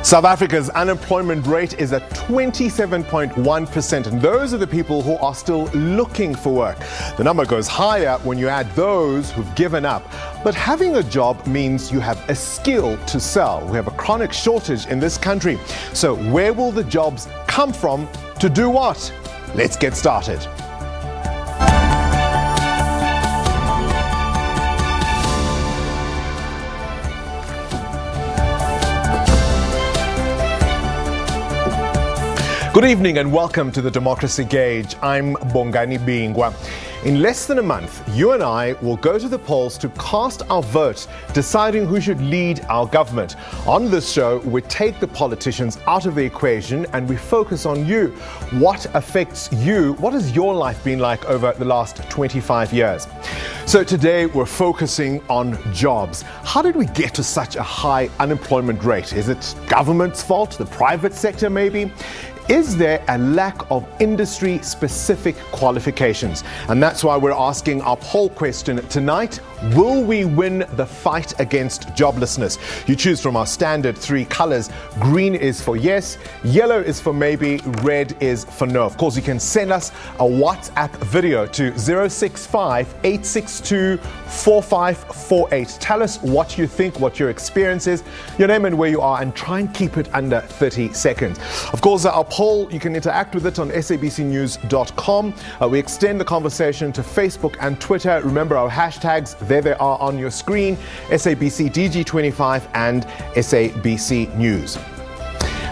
South Africa's unemployment rate is at 27.1%, and those are the people who are still looking for work. The number goes higher when you add those who've given up. But having a job means you have a skill to sell. We have a chronic shortage in this country. So where will the jobs come from to do what? Let's get started. Good evening and welcome to the Democracy Gauge. I'm Bongani Bingwa. In less than a month, you and I will go to the polls to cast our vote, deciding who should lead our government. On this show, we take the politicians out of the equation and we focus on you. What affects you? What has your life been like over the last 25 years? So today we're focusing on jobs. How did we get to such a high unemployment rate? Is it government's fault? The private sector maybe? Is there a lack of industry-specific qualifications? And that's why we're asking our poll question tonight. Will we win the fight against joblessness? You choose from our standard three colors. Green is for yes, yellow is for maybe, red is for no. Of course, you can send us a WhatsApp video to 065-862-4548. Tell us what you think, what your experience is, your name and where you are, and try and keep it under 30 seconds. Of course, our poll, you can interact with it on sabcnews.com. We extend the conversation to Facebook and Twitter. Remember our hashtags, there they are on your screen, SABC DG25 and SABC News.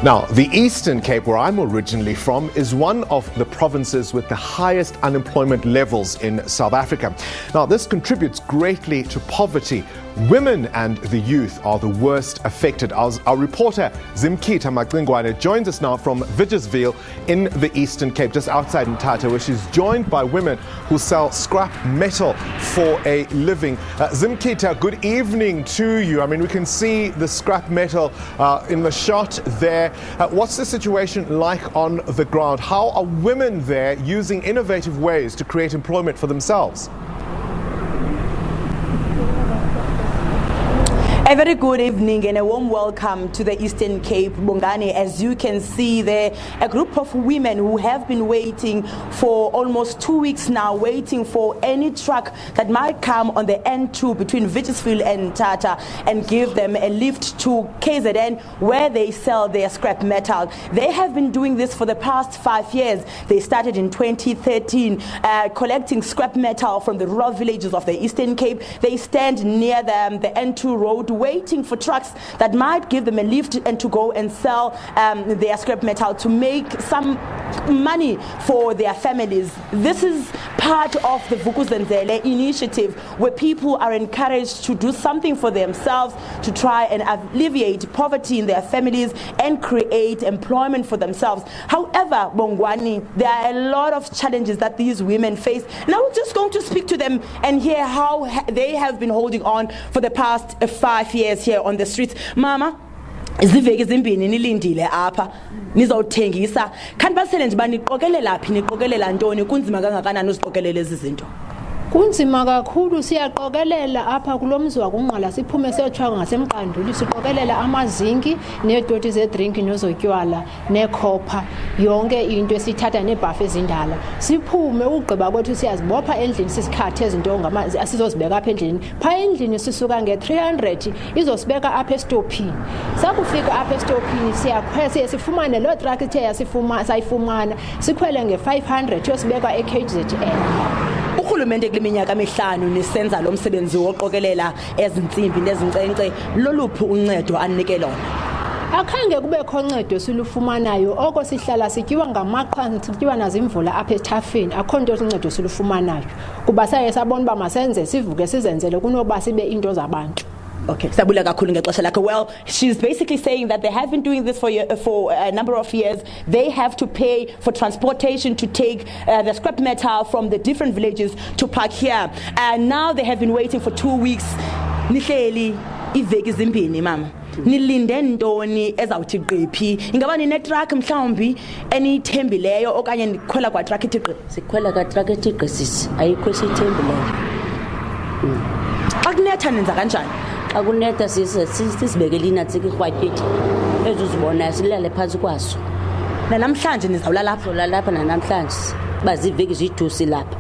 Now, the Eastern Cape, where I'm originally from, is one of the provinces with the highest unemployment levels in South Africa. Now, this contributes greatly to poverty. Women and the youth are the worst affected. Our reporter Zimkita Maklingwane joins us now from Vigersville in the Eastern Cape, just outside Mthatha, where she's joined by women who sell scrap metal for a living. Zimkita, good evening to you. I mean, we can see the scrap metal in the shot there. What's the situation like on the ground? How are women there using innovative ways to create employment for themselves? A very good evening and a warm welcome to the Eastern Cape, Bongani. As you can see there, a group of women who have been waiting for almost 2 weeks now, waiting for any truck that might come on the N2 between Vigersville and Mthatha and give them a lift to KZN where they sell their scrap metal. They have been doing this for the past 5 years. They started in 2013 collecting scrap metal from the rural villages of the Eastern Cape. They stand near the N2 road waiting for trucks that might give them a lift and to go and sell their scrap metal to make some money for their families. This is part of the Vukuzenzele initiative, where people are encouraged to do something for themselves to try and alleviate poverty in their families and create employment for themselves. However, Bongwani, there are a lot of challenges that these women face. Now we're just going to speak to them and hear how they have been holding on for the past 5 years here on the streets. Mama, iziveki ezimbini nilindile apha nizawuthengisa kanti basele nje baniqokelela phi niqokelela ntoni kunzima kangakanani uziqokelela lezi zinto? Kunzima kakhulu, siyaqokelela apha kulomzi wakunqala siphume siyotshwa ngasemqanduli siqokelela amazinki needoti zedrink nozotywala nekhopha yonke into esithatha nebhafu ezindala siphume ugqiba kwethu siyazibopha endlini sisikhathe izinto ngamazi asizozibeka apha endlini pha endlini sisuka nge300 izosibeka apha estophini sakufika apha estophini siyakhwela sifumane lo truck ethe sayifumana sikhwele nge500 yosibeka eKZN. Urhulumente kule minyaka emihlanu nisenza lo msebenzi woqokelela ezintsimbi nezinkcenkce, loluphi uncedo anike lona? Akhange kubekho ncedo silufumanayo, oko sihlala sityiwa ngamaqhwa sityiwa nazimvula apha ethafeni, akho nto uncedo silufumanayo kuba saye sabona uba masenze sivuke sizenzele kunoba sibe into zabantu. Okay, Sabula kakhulu ngexesha lakho. Well, she's basically saying that they have been doing this for a number of years. They have to pay for transportation to take the scrap metal from the different villages to park here. And now they have been waiting for 2 weeks. Nihleli iveki ezimbini mama. Nilinde ntoni ezawuthi qiphi? Ingaba nine truck mhlawumbi enithembileyo okanye nikhwela kwa truck ethi qiphi? Sikhwela ka truck ethi qiphi sisi, ayikho sithembileyo. Akunetha nenza kanjani? akuneta sisibekele inathi kwatyithi ezuzibona silale phansi kwaso Namhlanje nizawula lapha. sola lapha namhlanje baziveki zithusi lapha.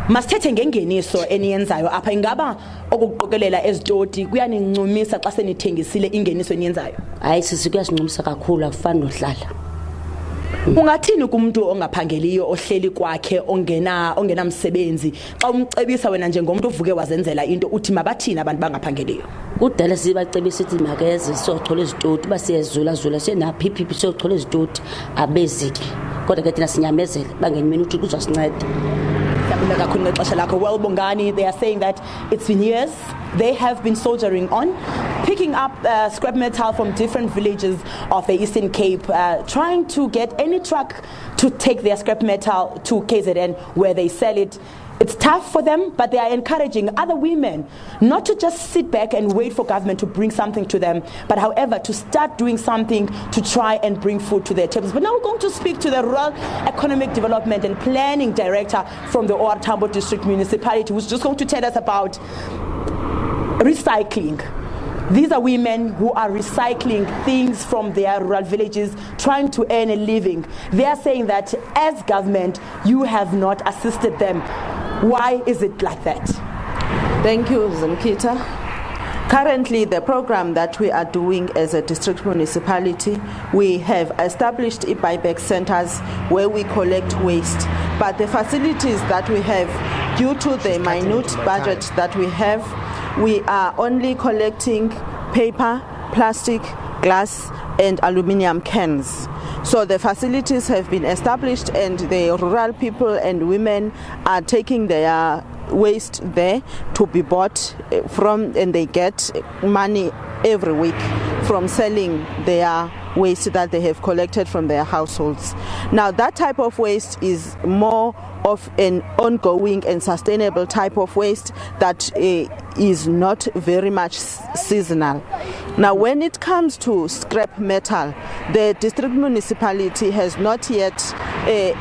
Masithethe ngengeniso eniyenzayo apha, ingaba okuqokelela ezitoti kuyanincumisa xa senithengisile ingeniso eniyenzayo? Hayi sisi kuyasincumisa kakhulu akufani nohlala. Ungathini kumuntu ongaphangeliyo ohleli kwakhe ongenamsebenzi xa umcebisa wena njengomuntu ovuke wazenzela into uthi mabathini abantu bangaphangeliyo? Kudala sibacebisa ithi makeze sochola izitoti basiyezula senaphi iphiphi sochola izitoti abeziki kodwa ke thina sinyamezela bangenimini uthi kuzosinceda. Well, Bongani, they are saying that it's been years they have been soldiering on, picking up scrap metal from different villages of the Eastern Cape, trying to get any truck to take their scrap metal to KZN where they sell it. It's tough for them, but they are encouraging other women not to just sit back and wait for government to bring something to them, but however to start doing something to try and bring food to their tables. But now we're going to speak to the Rural Economic Development and Planning Director from the OR Tambo District Municipality, who's just going to tell us about recycling. These are women who are recycling things from their rural villages, trying to earn a living. They are saying that as government, you have not assisted them. Why is it like that? Thank you, Zimkita. Currently, the program that we are doing as a district municipality, we have established buyback centers where we collect waste. But the facilities that we have, due to the minute budget that we have, we are only collecting paper, plastic, glass, and aluminium cans. So the facilities have been established and the rural people and women are taking their waste there to be bought from, and they get money every week from selling their waste that they have collected from their households. Now that type of waste is more of an ongoing and sustainable type of waste that is not very much seasonal. Now when it comes to scrap metal, the district municipality has not yet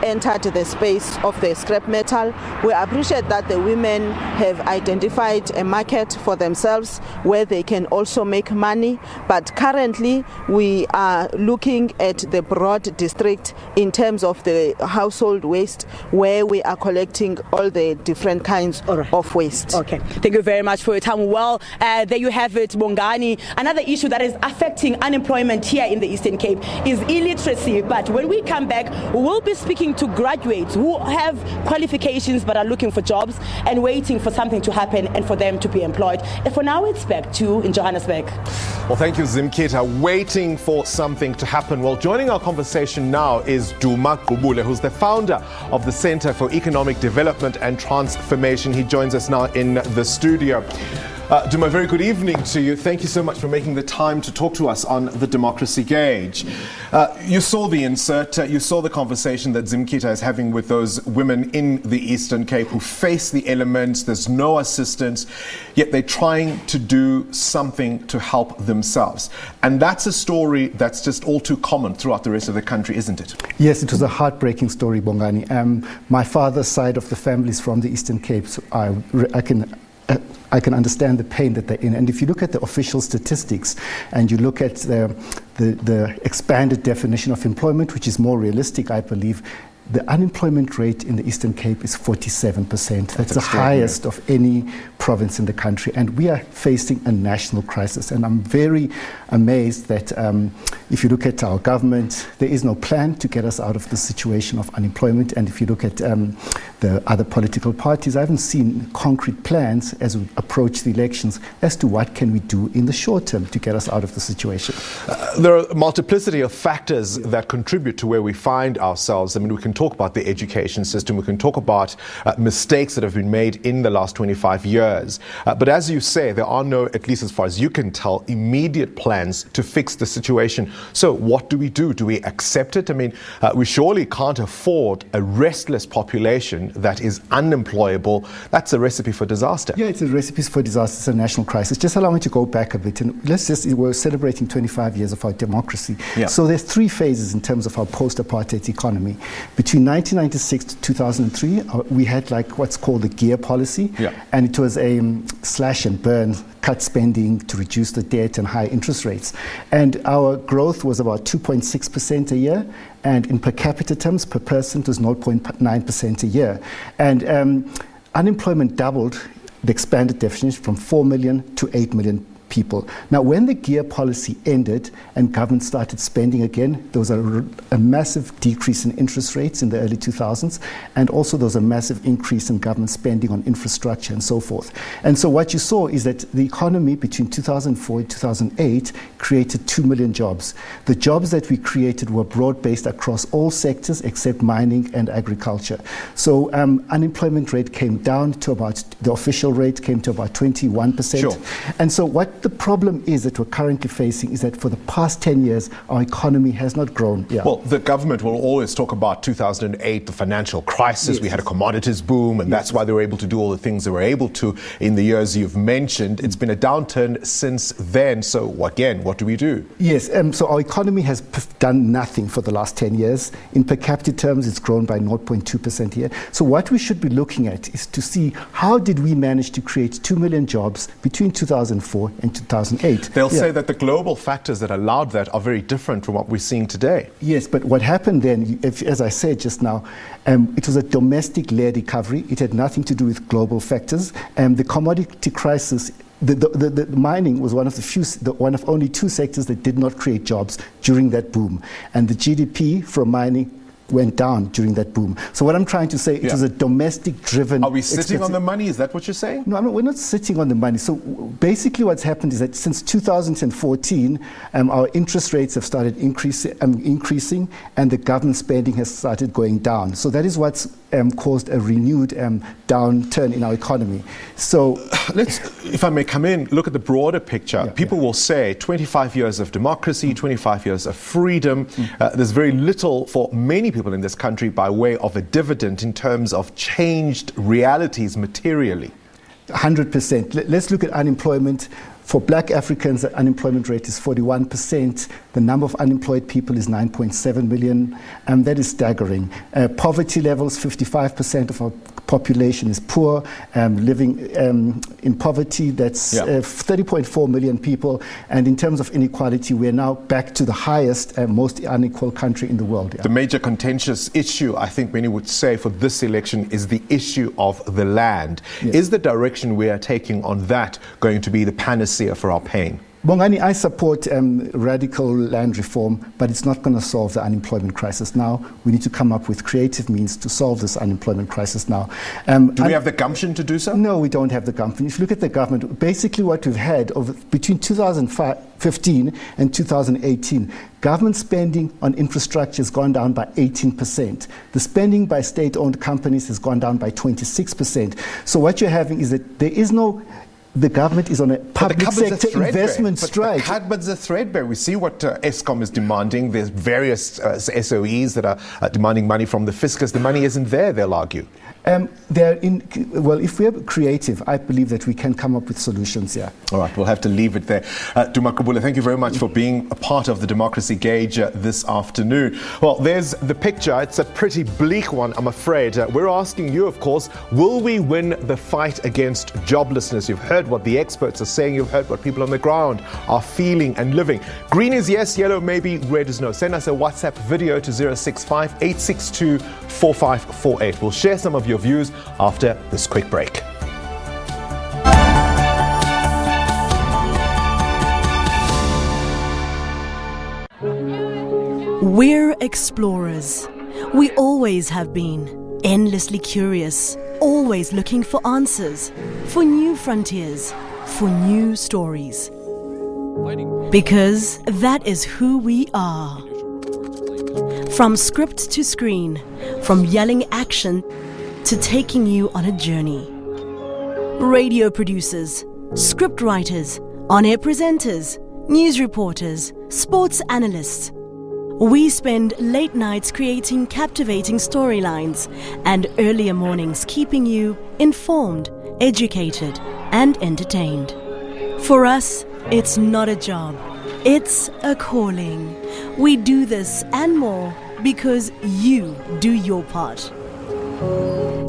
entered the space of the scrap metal. We appreciate that the women have identified a market for themselves where they can also make money, but currently we are looking at the broad district in terms of the household waste where we are collecting all the different kinds of waste. Okay, thank you very much for your time. Well, there you have it, Bongani. Another issue that is affecting unemployment here in the Eastern Cape is illiteracy. But when we come back, we will be speaking to graduates who have qualifications but are looking for jobs and waiting for something to happen and for them to be employed. And for now, it's back to in Johannesburg. Well, thank you, Zimkita. Waiting for something to happen. Well, joining our conversation now is Duma Gubule, who's the founder of the Center for Economic Development and Transformation. He joins us now in the studio. Duma, very good evening to you. Thank you so much for making the time to talk to us on the Democracy Gauge. You saw the insert, you saw the conversation that Zimkita is having with those women in the Eastern Cape who face the elements, there's no assistance, yet they're trying to do something to help themselves. And that's a story that's just all too common throughout the rest of the country, isn't it? Yes, it was a heartbreaking story, Bongani. My father's side of the family is from the Eastern Cape, so I can understand the pain that they're in. And if you look at the official statistics and you look at the expanded definition of employment, which is more realistic, I believe, the unemployment rate in the Eastern Cape is 47%. That's the highest of any province in the country. And we are facing a national crisis. And I'm very amazed that if you look at our government, there is no plan to get us out of the situation of unemployment. And if you look at the other political parties, I haven't seen concrete plans as we approach the elections as to what can we do in the short term to get us out of the situation. There are a multiplicity of factors that contribute to where we find ourselves. I mean, we can talk about the education system, we can talk about mistakes that have been made in the last 25 years. But as you say, there are no, at least as far as you can tell, immediate plans to fix the situation. So what do we do? Do we accept it? I mean, we surely can't afford a restless population that is unemployable, that's a recipe for disaster. Yeah, it's a recipe for disaster. It's a national crisis. Just allow me to go back a bit. And we're celebrating 25 years of our democracy. Yeah. So there's three phases in terms of our post-apartheid economy. Between 1996 to 2003, we had like what's called the gear policy. Yeah. And it was a slash and burn, cut spending to reduce the debt and high interest rates. And our growth was about 2.6% a year. And in per capita terms, per person, it was 0.9% a year. And unemployment doubled, the expanded definition, from 4 million to 8 million people. Now, when the gear policy ended and government started spending again, there was a massive decrease in interest rates in the early 2000s, and also there was a massive increase in government spending on infrastructure and so forth. And so what you saw is that the economy between 2004 and 2008 created 2 million jobs. The jobs that we created were broad-based across all sectors except mining and agriculture. So unemployment rate came down to about, the official rate came to about 21%. Sure. And so what the problem is that we're currently facing is that for the past 10 years, our economy has not grown. Yeah. Well, the government will always talk about 2008, the financial crisis. Yes. We had a commodities boom, and that's why they were able to do all the things they were able to in the years you've mentioned. It's been a downturn since then. So again, what do we do? Yes, so our economy has done nothing for the last 10 years. In per capita terms, it's grown by 0.2% a year. So what we should be looking at is to see how did we manage to create 2 million jobs between 2004 and 2008. They'll say that the global factors that allowed that are very different from what we're seeing today. Yes, but what happened then, as I said just now, it was a domestic-led recovery. It had nothing to do with global factors. The commodity crisis, the mining was one of only two sectors that did not create jobs during that boom. And the GDP from mining went down during that boom. So what I'm trying to say, it was a domestic-driven... Are we sitting on the money? Is that what you're saying? No, we're not sitting on the money. So basically what's happened is that since 2014, our interest rates have started increasing, and the government spending has started going down. So that is what's caused a renewed downturn in our economy. So let's, if I may come in, look at the broader picture. People will say 25 years of democracy, 25 years of freedom. There's very little for many people in this country by way of a dividend in terms of changed realities materially. 100%. Let's look at unemployment. For black Africans, the unemployment rate is 41%. The number of unemployed people is 9.7 million. That is staggering. Poverty levels, 55% of our population is poor, living in poverty. That's 30.4 million people. And in terms of inequality, we're now back to the highest, most unequal country in the world. The major contentious issue, I think many would say, for this election is the issue of the land. Yes. Is the direction we are taking on that going to be the panacea for our pain? Bongani, I support radical land reform, but it's not going to solve the unemployment crisis now. We need to come up with creative means to solve this unemployment crisis now. Do we have the gumption to do so? No, we don't have the gumption. If you look at the government, basically what we've had between 2015 and 2018, government spending on infrastructure has gone down by 18%. The spending by state-owned companies has gone down by 26%. So what you're having is that the government is on a public sector investment strike. The cupboards are threadbare. We see what Eskom is demanding. There's various SOEs that are demanding money from the fiscus. The money isn't there, they'll argue. Well, if we're creative, I believe that we can come up with solutions, yeah. All right, we'll have to leave it there. Duma Kubula, thank you very much for being a part of the Democracy Gauge this afternoon. Well, there's the picture. It's a pretty bleak one, I'm afraid. We're asking you, of course, will we win the fight against joblessness? You've heard what the experts are saying. You've heard what people on the ground are feeling and living. Green is yes, yellow maybe, red is no. Send us a WhatsApp video to 065-862-4548. We'll share some of your views after this quick break. We're explorers. We always have been. Endlessly curious. Always looking for answers. For new frontiers. For new stories. Because that is who we are. From script to screen. From yelling action to taking you on a journey. Radio producers, script writers, on-air presenters, news reporters, sports analysts. We spend late nights creating captivating storylines and earlier mornings keeping you informed, educated, and entertained. For us, it's not a job, it's a calling. We do this and more because you do your part.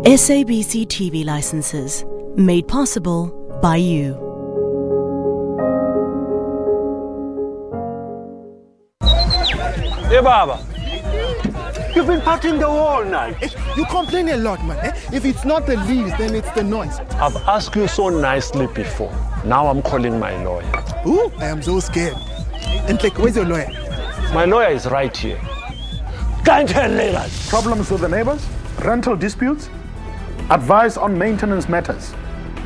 SABC TV licenses, made possible by you. Hey, Baba. You've been partying the whole night. You complain a lot, man. If it's not the leaves, then it's the noise. I've asked you so nicely before. Now I'm calling my lawyer. Ooh, I am so scared. And like, where's your lawyer? My lawyer is right here. Can't tell later. Problems with the neighbors? Rental disputes? Advice on maintenance matters?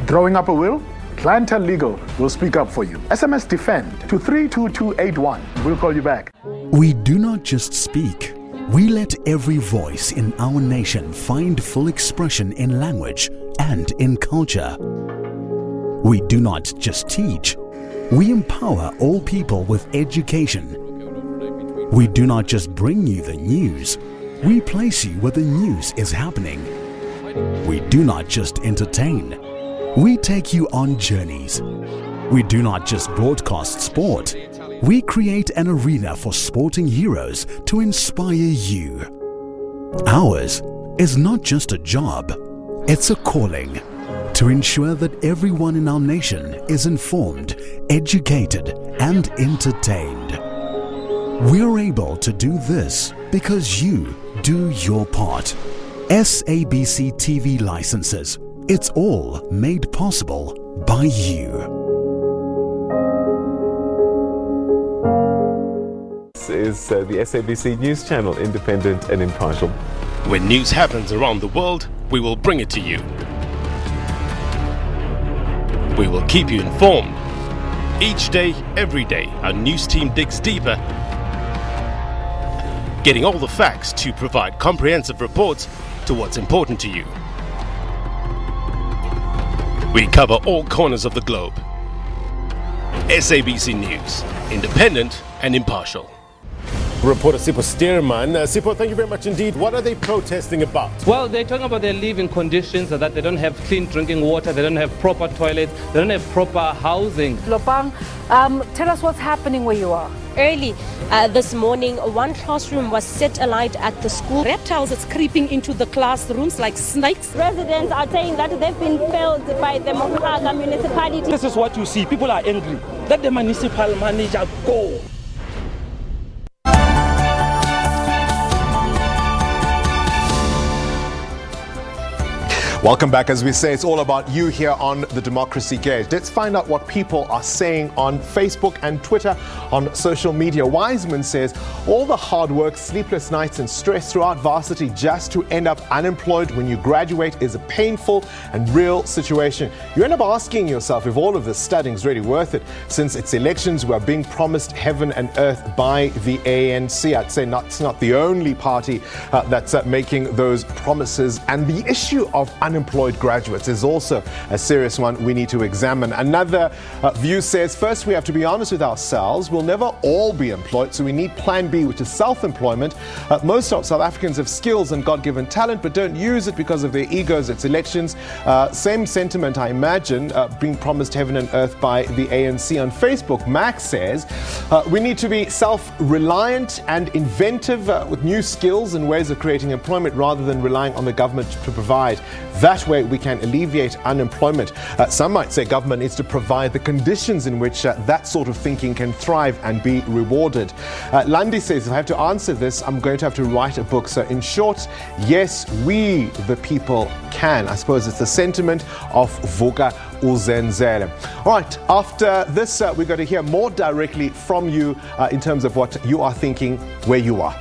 Drawing up a will? Clientele Legal will speak up for you. SMS DEFEND to 32281. We'll call you back. We do not just speak. We let every voice in our nation find full expression in language and in culture. We do not just teach. We empower all people with education. We do not just bring you the news. We place you where the news is happening. We do not just entertain. We take you on journeys. We do not just broadcast sport. We create an arena for sporting heroes to inspire you. Ours is not just a job, it's a calling to ensure that everyone in our nation is informed, educated, and entertained. We're able to do this because you do your part. SABC TV licenses. It's all made possible by you. This is the SABC News Channel, independent and impartial. When news happens around the world, we will bring it to you. We will keep you informed. Each day, every day, our news team digs deeper, getting all the facts to provide comprehensive reports to what's important to you. We cover all corners of the globe. SABC News, independent and impartial. Reporter Sipho Stearman. Sipho, thank you very much indeed. What are they protesting about? Well, they're talking about their living conditions, that they don't have clean drinking water, they don't have proper toilets, they don't have proper housing. Lopang, tell us what's happening where you are. Early this morning, one classroom was set alight at the school. Reptiles is creeping into the classrooms like snakes. Residents are saying that they've been failed by the Mokaga municipality. This is what you see. People are angry. Let the municipal manager go. Welcome back. As we say, it's all about you here on the Democracy Gate. Let's find out what people are saying on Facebook and Twitter, on social media. Wiseman says, all the hard work, sleepless nights and stress throughout varsity just to end up unemployed when you graduate is a painful and real situation. You end up asking yourself if all of this studying is really worth it. Since it's elections, we are being promised heaven and earth by the ANC. I'd say it's not the only party that's making those promises. And the issue of unemployed graduates is also a serious one we need to examine. Another view says, first we have to be honest with ourselves. We'll never all be employed, so we need plan B, which is self-employment. Most of South Africans have skills and God-given talent, but don't use it because of their egos. It's elections. Same sentiment, I imagine, being promised heaven and earth by the ANC. On Facebook, Max says, we need to be self-reliant and inventive with new skills and ways of creating employment rather than relying on the government to provide. That way we can alleviate unemployment. Some might say government needs to provide the conditions in which that sort of thinking can thrive and be rewarded. Landi says, if I have to answer this, I'm going to have to write a book. So in short, yes, we the people can. I suppose it's the sentiment of Vuka Uzenzele. All right, after this, we're going to hear more directly from you in terms of what you are thinking where you are.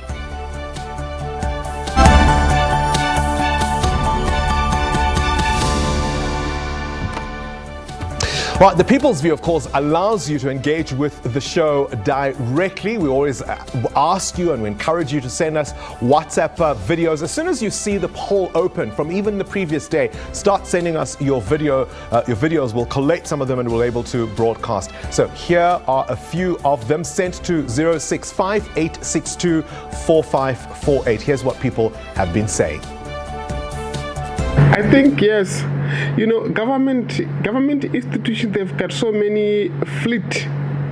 Right, the People's View, of course, allows you to engage with the show directly. We always ask you and we encourage you to send us WhatsApp videos. As soon as you see the poll open from even the previous day, start sending us your videos. We'll collect some of them and we'll be able to broadcast. So here are a few of them sent to 065-862-4548. Here's what people have been saying. I think yes, government institutions, they've got so many fleet.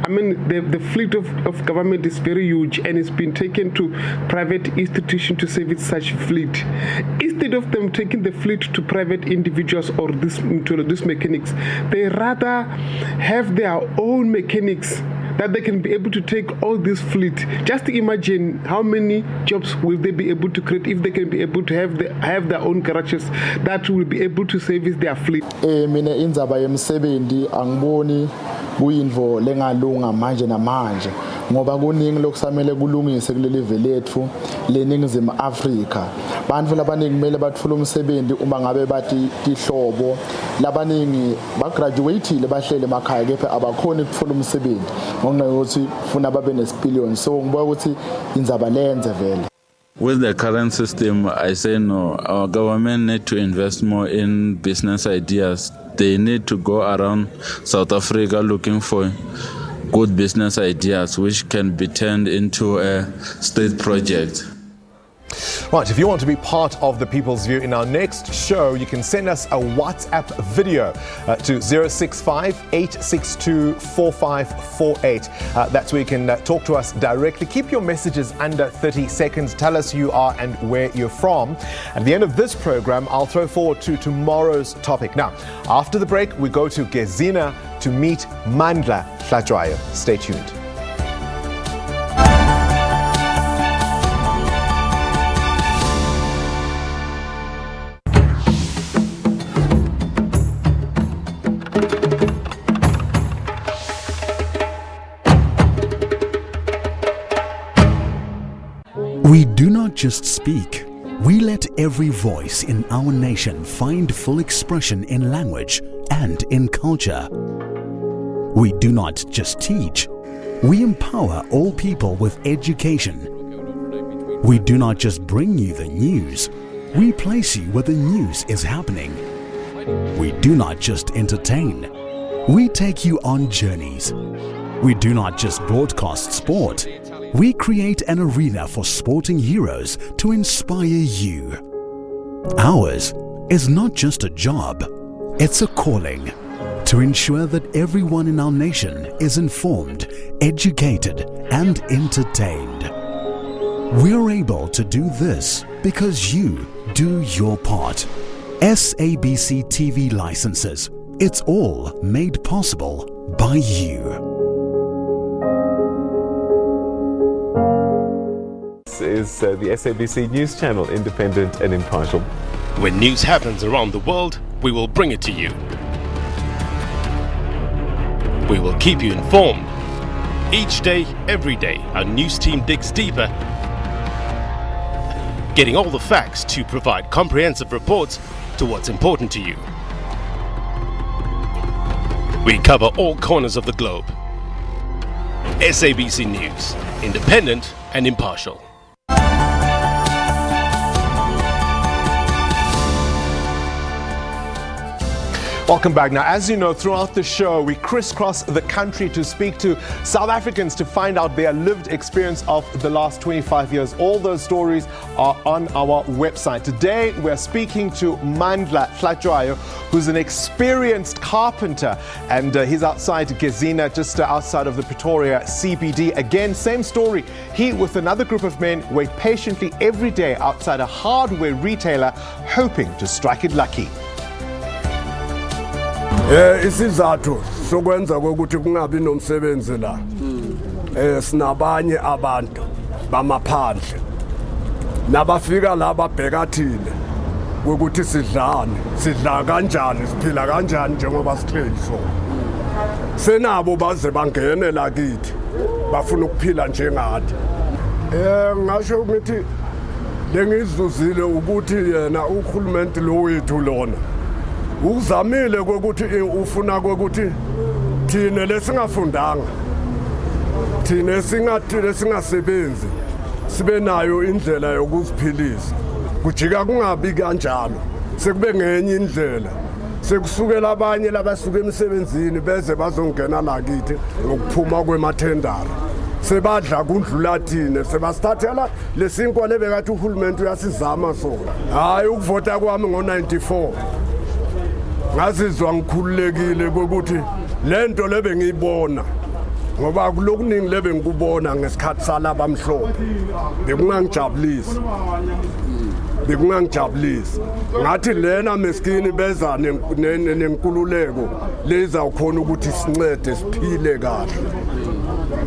I mean, the fleet of government is very huge and it's been taken to private institutions to service such fleet. Instead of them taking the fleet to private individuals or these mechanics, they rather have their own mechanics that they can be able to take all this fleet. Just imagine how many jobs will they be able to create if they can be able to have their own garages that will be able to service their fleet. Mina indzaba yemsebenzi angiboni kuyinto lengalunga manje namanje ngoba kuningi lokusamele kulungise kuleli velethu leningizimu Afrika. Bantu labaningi kumele bathule umsebenzi uma ngabe bathi ihlobo labaningi bagraduateile bahlele emakhaya kepha abakhona ukufuna umsebenzi ngenxa yokuthi funa babe nesipiliyoni. So ngibuka ukuthi indzaba lenze vele. With the current system, I say no. Our government need to invest more in business ideas. They need to go around South Africa looking for good business ideas which can be turned into a state project. Right, if you want to be part of the People's View in our next show, you can send us a WhatsApp video to 065-862-4548. That's where you can talk to us directly. Keep your messages under 30 seconds. Tell us who you are and where you're from. At the end of this program, I'll throw forward to tomorrow's topic. Now, after the break, we go to Gezina to meet Mandla Hlajwayo. Stay tuned. We do not just speak, we let every voice in our nation find full expression in language and in culture. We do not just teach, we empower all people with education. We do not just bring you the news, we place you where the news is happening. We do not just entertain, we take you on journeys. We do not just broadcast sport, we create an arena for sporting heroes to inspire you. Ours is not just a job, it's a calling to ensure that everyone in our nation is informed, educated, and entertained. We're able to do this because you do your part. SABC TV licenses, it's all made possible by you. Is the SABC News Channel, independent and impartial. When news happens around the world, we will bring it to you. We will keep you informed. Each day, every day, our news team digs deeper, getting all the facts to provide comprehensive reports to what's important to you. We cover all corners of the globe. SABC News, independent and impartial. Welcome back. Now, as you know, throughout the show, we crisscross the country to speak to South Africans to find out their lived experience of the last 25 years. All those stories are on our website. Today, we're speaking to Mandla Hlajwayo, who's an experienced carpenter, and he's outside Gezina, just outside of the Pretoria CBD. Again, same story. He, with another group of men, wait patiently every day outside a hardware retailer, hoping to strike it lucky. Isizathu sokwenza ukuthi kungabi nomsebenzi la sinabanye abantu bamaphandle nabafika la babheka thina ukuthi sidla kanjani siphila kanjani njengoba sihleli so senabo baze bangene la kithi bafuna ukuphila njengathi ngasho ukuthi lengizuzile ukuthi yena uhulumeni lo wethu lona uzamile ukuthi ufuna ukuthi thina lesingafundanga thina singasebenzi sibe nayo indlela yokuziphilisa kujika kungabi kanjalo sekube ngenye indlela sekusukela abanye labasuka emsebenzini beze bazongena la kithi ngokuphuma kwemathendara sebadla kundlula thina sebasithathela lesinkwa lebekathi uhulumeni uyasizama sona hayi ukuvota kwami ngo94 ngazizwa ngikhululekile ukuthi lento lebe ngiyibona ngoba kulokuningi lebe ngikubona ngesikhathi salaba amhlophe bekungangijabulisi ngathi lena meskini beza nenkululeko leza ukhona ukuthi sincede siphile kahle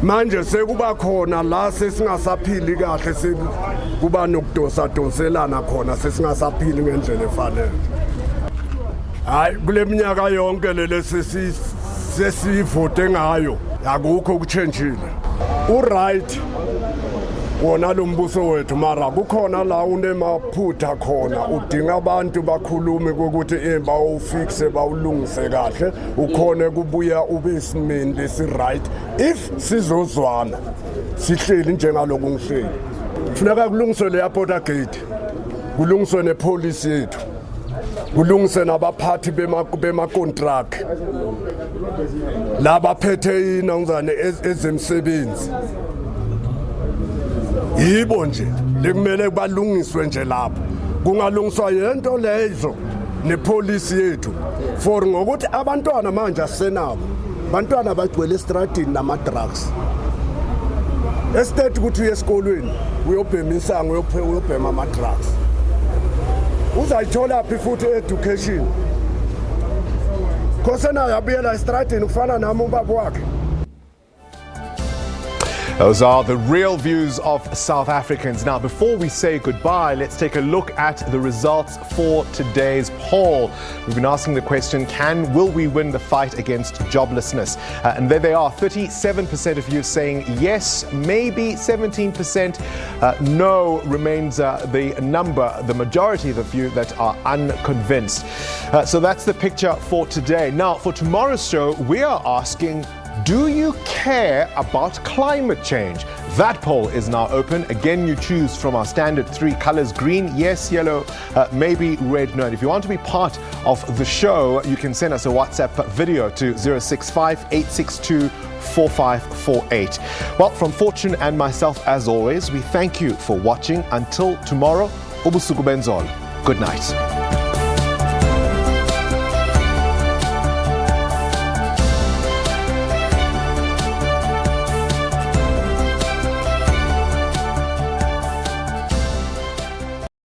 manje sekuba khona la sesingasaphili kahle sekuba nokudosa-doselana khona sesingasaphili ngendlela efanele hayi kule minyaka yonke lele sesivote ngayo akukho ukuchentshile uright wona lo mbuso wethu mara kukhona la unemaphutha khona udinga abantu bakhulume ukuthi bawufixe bawulungise kahle ukhona kubuya ube isimindi esi-right if sizozwana sihleli njengaloku ngihleli kufuneka kulungiswe le airport gate kulungiswe nepolisi yethu kulungise nabaphathi bema-contract labaphethe inawuzane ezemsebenzi yibo nje lekumele balungiswe nje lapho kungalungiswa yento lezo nepolisi yethu for ngokuthi abantwana manje asenabo abantwana bagcwele estradini nama-drugs estate ukuthi uye esikolweni uyobhema isango uyobhema ama-drugs uzayithola phi futhi education khosenayo abuyela estradini kufana nami ubaba wakhe. Those are the real views of South Africans. Now, before we say goodbye, let's take a look at the results for today's poll. We've been asking the question, will we win the fight against joblessness? And there they are, 37% of you saying yes, maybe 17% no remains the majority of the few that are unconvinced. So that's the picture for today. Now, for tomorrow's show, we are asking, do you care about climate change? That poll is now open. Again, you choose from our standard 3 colors: green, yes; yellow, maybe; red, no. And if you want to be part of the show, you can send us a WhatsApp video to 065-862-4548. Well, from Fortune and myself, as always, we thank you for watching. Until tomorrow, ubusuku benzolo. Good night.